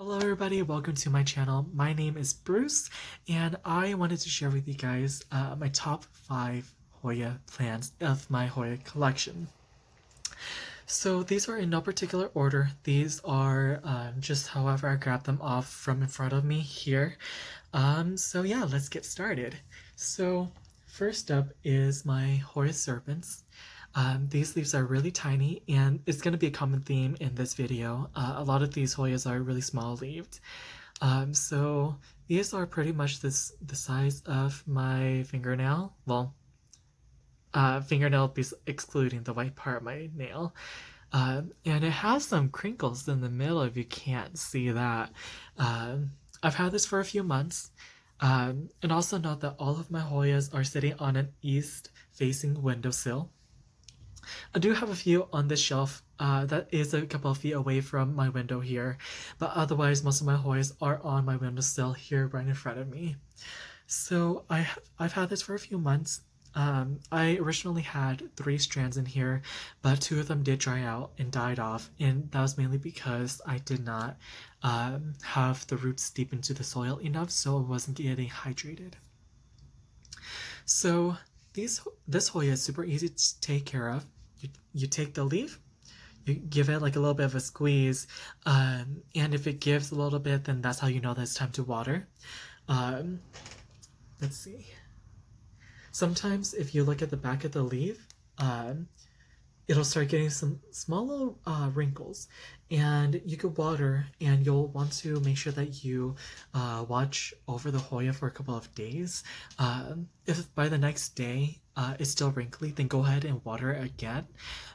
Hello everybody, welcome to my channel. My name is Bruce and I wanted to share with you guys my top 5 Hoya plants of my Hoya collection. So these are in no particular order. These are just however I grabbed them off from in front of me here. So yeah, let's get started. So first up is my Horus Serpents. These leaves are really tiny, and it's going to be a common theme in this video. A lot of these Hoyas are really small leaved. So these are pretty much the size of my fingernail. Well, fingernail excluding the white part of my nail. And it has some crinkles in the middle if you can't see that. I've had this for a few months. And also note that all of my Hoyas are sitting on an east-facing windowsill. I do have a few on this shelf that is a couple of feet away from my window here, but otherwise most of my Hoyas are on my windowsill here right in front of me. So I've had this for a few months. I originally had 3 strands in here, but 2 of them did dry out and died off, and that was mainly because I did not have the roots deep into the soil enough, so it wasn't getting hydrated. So this Hoya is super easy to take care of. You take the leaf, you give it like a little bit of a squeeze, and if it gives a little bit, then that's how you know that it's time to water. Let's see. Sometimes if you look at the back of the leaf, it'll start getting some small little wrinkles, and you could water, and you'll want to make sure that you watch over the Hoya for a couple of days. If by the next day it's still wrinkly, then go ahead and water it again,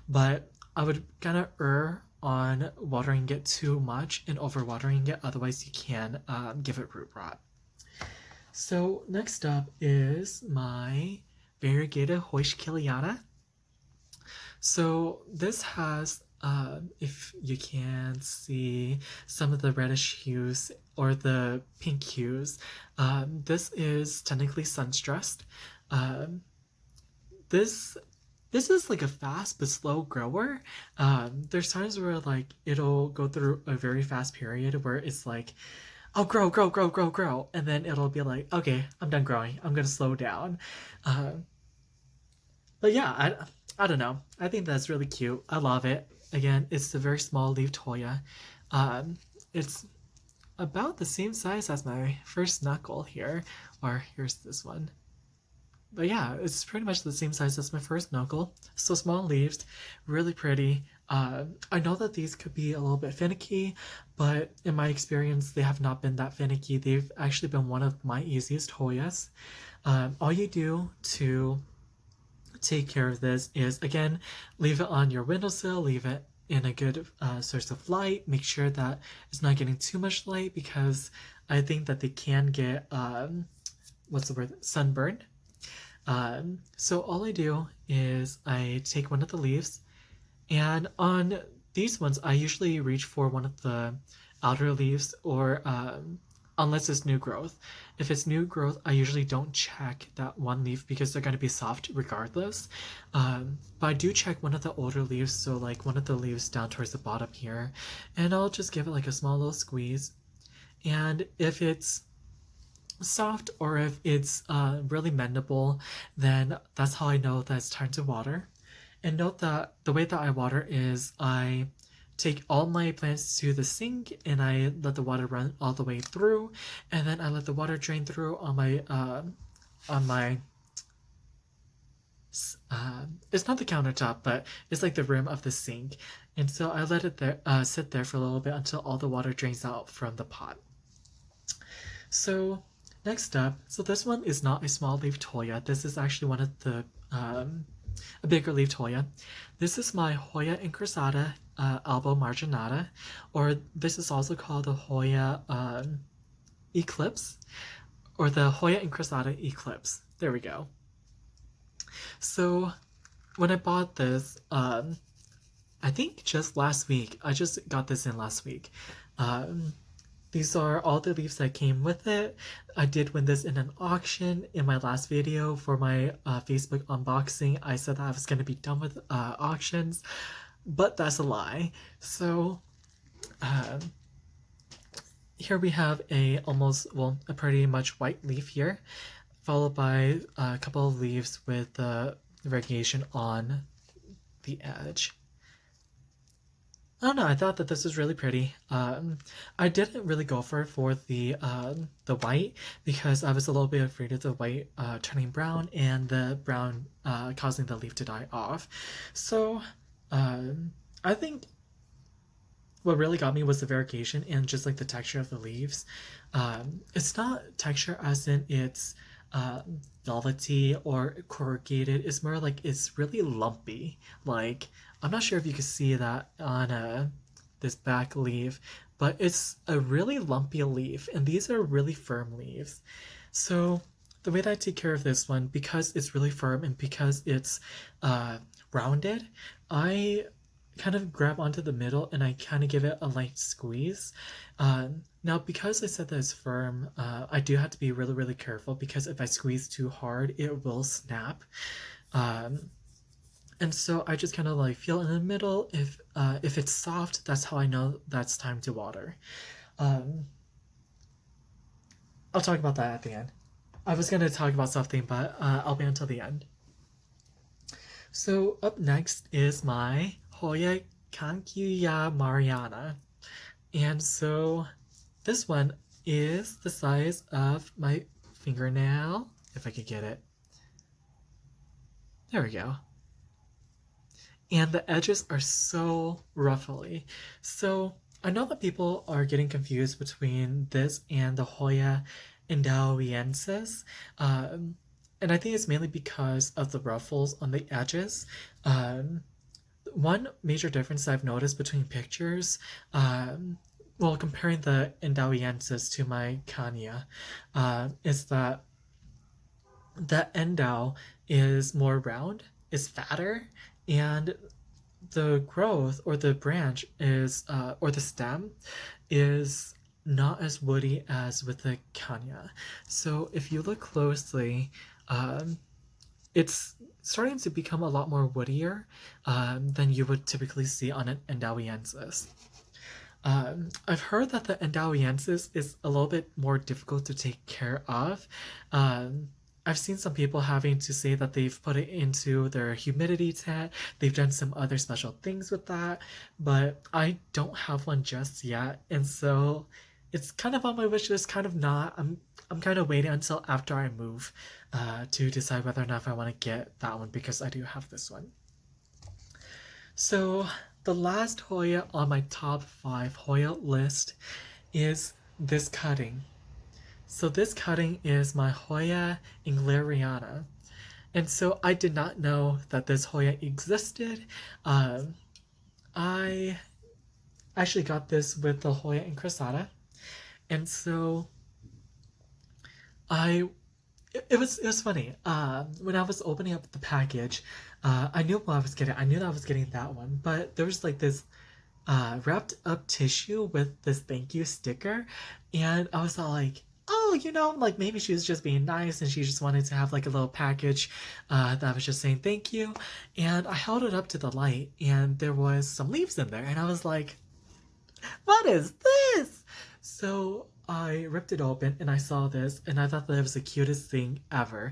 but I would kind of err on watering it too much and overwatering it, otherwise you can give it root rot. So next up is my variegated Hoya Sky Liana. So this has, if you can see some of the reddish hues or the pink hues, this is technically sun-stressed. This is like a fast but slow grower. There's times where like it'll go through a very fast period where it's like, I'll grow, and then it'll be like, okay, I'm done growing, I'm gonna slow down. But yeah, I don't know. I think that's really cute. I love it. Again, it's a very small leaved Hoya. It's about the same size as my first knuckle here, or here's this one. But yeah, it's pretty much the same size as my first knuckle. So small leaves, really pretty. I know that these could be a little bit finicky, but in my experience, they have not been that finicky. They've actually been one of my easiest Hoyas. All you do to take care of this is, again, leave it on your windowsill, leave it in a good source of light, make sure that it's not getting too much light, because I think that they can get sunburned. So all I do is I take one of the leaves, and on these ones I usually reach for one of the outer leaves, or unless it's new growth. If it's new growth, I usually don't check that one leaf because they're going to be soft regardless. But I do check one of the older leaves, so like one of the leaves down towards the bottom here, and I'll just give it like a small little squeeze. And if it's soft or if it's really mendable, then that's how I know that it's time to water. And note that the way that I water is I take all my plants to the sink and I let the water run all the way through, and then I let the water drain through on my it's not the countertop, but it's like the rim of the sink, and so I let it there sit there for a little bit until all the water drains out from the pot. So next up, so this one is not a small leaved Hoya. This is actually one of the a bigger leaved Hoya. This is my Hoya crostata albo marginata, or this is also called the Hoya Eclipse, or the Hoya crostata Eclipse. There we go. So when I bought this, I think just last week, I just got this in last week. These are all the leaves that came with it. I did win this in an auction. In my last video for my Facebook unboxing, I said that I was going to be done with auctions, but that's a lie. So here we have a pretty much white leaf here, followed by a couple of leaves with the variegation on the edge. I don't know, I thought that this was really pretty. I didn't really go for the white because I was a little bit afraid of the white turning brown and the brown causing the leaf to die off. So I think what really got me was the variegation and just like the texture of the leaves. It's not texture as in it's velvety or corrugated. It's more like it's really lumpy. Like, I'm not sure if you can see that on this back leaf, but it's a really lumpy leaf, and these are really firm leaves. So the way that I take care of this one, because it's really firm and because it's rounded, I kind of grab onto the middle and I kind of give it a light squeeze. Now, because I said that it's firm, I do have to be really, really careful because if I squeeze too hard, it will snap. And so I just kind of like feel in the middle. If it's soft, that's how I know that's time to water. I'll talk about that at the end. I was going to talk about something, but I'll be until the end. So up next is my Hoya Mariana. And so this one is the size of my fingernail, if I could get it. There we go. And the edges are so ruffly. So I know that people are getting confused between this and the Hoya Endauiensis. And I think it's mainly because of the ruffles on the edges. One major difference I've noticed between pictures, comparing the Endauiensis to my Kanya, is that the endau is more round, is fatter, and the growth or the branch is, or the stem is not as woody as with the Kanya. So if you look closely, it's starting to become a lot more woodier than you would typically see on an Endauiensis. I've heard that the Endauiensis is a little bit more difficult to take care of. I've seen some people having to say that they've put it into their humidity tent. They've done some other special things with that, but I don't have one just yet, and so it's kind of on my wish list, kind of not. I'm kind of waiting until after I move to decide whether or not if I want to get that one because I do have this one. So the last Hoya on my top 5 Hoya list is this cutting. So this cutting is my Hoya Gloriana. And so I did not know that this Hoya existed. I actually got this with the Hoya and crostata. And so it was funny. When I was opening up the package, I knew what I was getting. I knew that I was getting that one, but there was like this wrapped up tissue with this thank you sticker, and I was all like, oh, like maybe she was just being nice and she just wanted to have like a little package that was just saying thank you. And I held it up to the light and there was some leaves in there and I was like, what is this? So I ripped it open and I saw this and I thought that it was the cutest thing ever.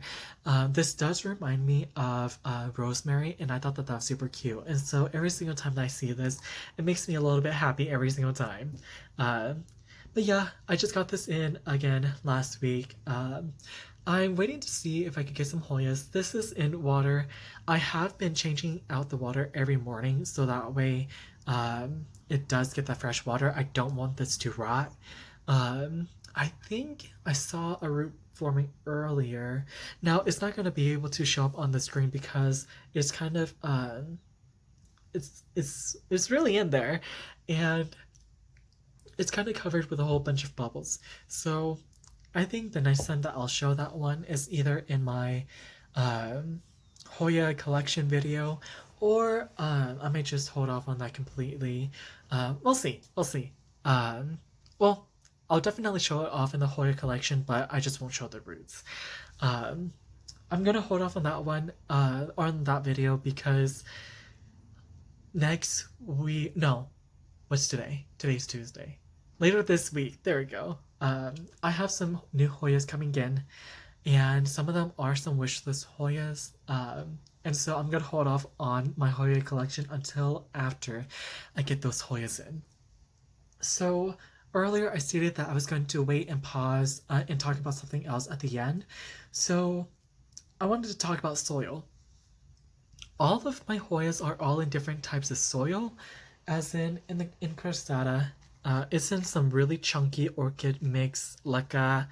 This does remind me of rosemary, and I thought that was super cute. And so every single time that I see this, it makes me a little bit happy every single time. But yeah, I just got this in again last week. I'm waiting to see if I could get some Hoyas. This is in water. I have been changing out the water every morning so that way it does get that fresh water. I don't want this to rot. I think I saw a root forming earlier. Now it's not going to be able to show up on the screen because it's kind of it's really in there, and it's kind of covered with a whole bunch of bubbles. So I think the next time that I'll show that one is either in my Hoya collection video, or I may just hold off on that completely. We'll see. Well, I'll definitely show it off in the Hoya collection, but I just won't show the roots. I'm gonna hold off on that one, on that video, because what's today? Today's Tuesday. later this week. There we go. I have some new Hoyas coming in, and some of them are some wishlist Hoyas. And so I'm gonna hold off on my Hoya collection until after I get those Hoyas in. So earlier I stated that I was going to wait and pause and talk about something else at the end. So I wanted to talk about soil. All of my Hoyas are all in different types of soil, as in crostata. It's in some really chunky orchid mix, leca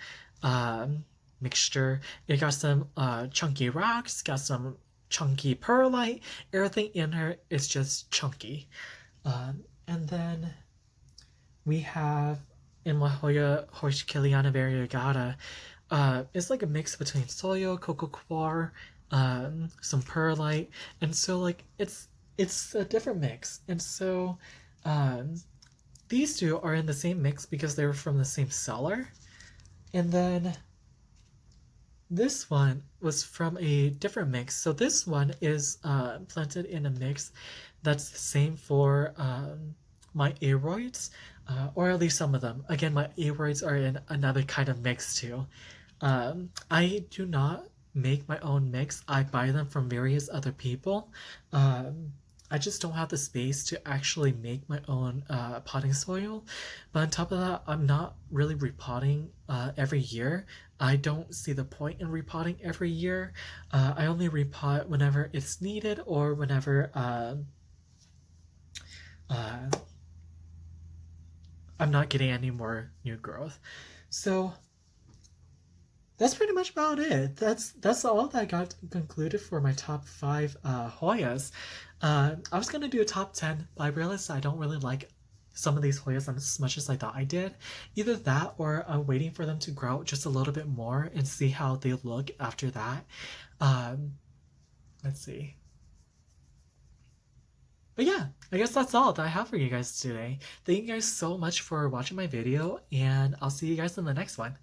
mixture. It got some chunky rocks, got some chunky perlite. Everything in her is just chunky. And then we have in my Hoya Horus Sky Liana variegata. It's like a mix between soil, cocoa coir, some perlite, and so like it's a different mix. And so um, these two are in the same mix because they were from the same seller. And then this one was from a different mix. So this one is planted in a mix that's the same for my aroids, or at least some of them. Again, my aroids are in another kind of mix too. I do not make my own mix. I buy them from various other people. I just don't have the space to actually make my own potting soil. But on top of that, I'm not really repotting every year. I don't see the point in repotting every year. I only repot whenever it's needed or whenever uh, I'm not getting any more new growth. So that's pretty much about it. That's all that I got concluded for my top 5 Hoyas. I was gonna do a top 10, but I realized I don't really like some of these Hoyas as much as I thought I did. Either that or I'm waiting for them to grow just a little bit more and see how they look after that. Um, let's see. But yeah, I guess that's all that I have for you guys today. Thank you guys so much for watching my video, and I'll see you guys in the next one.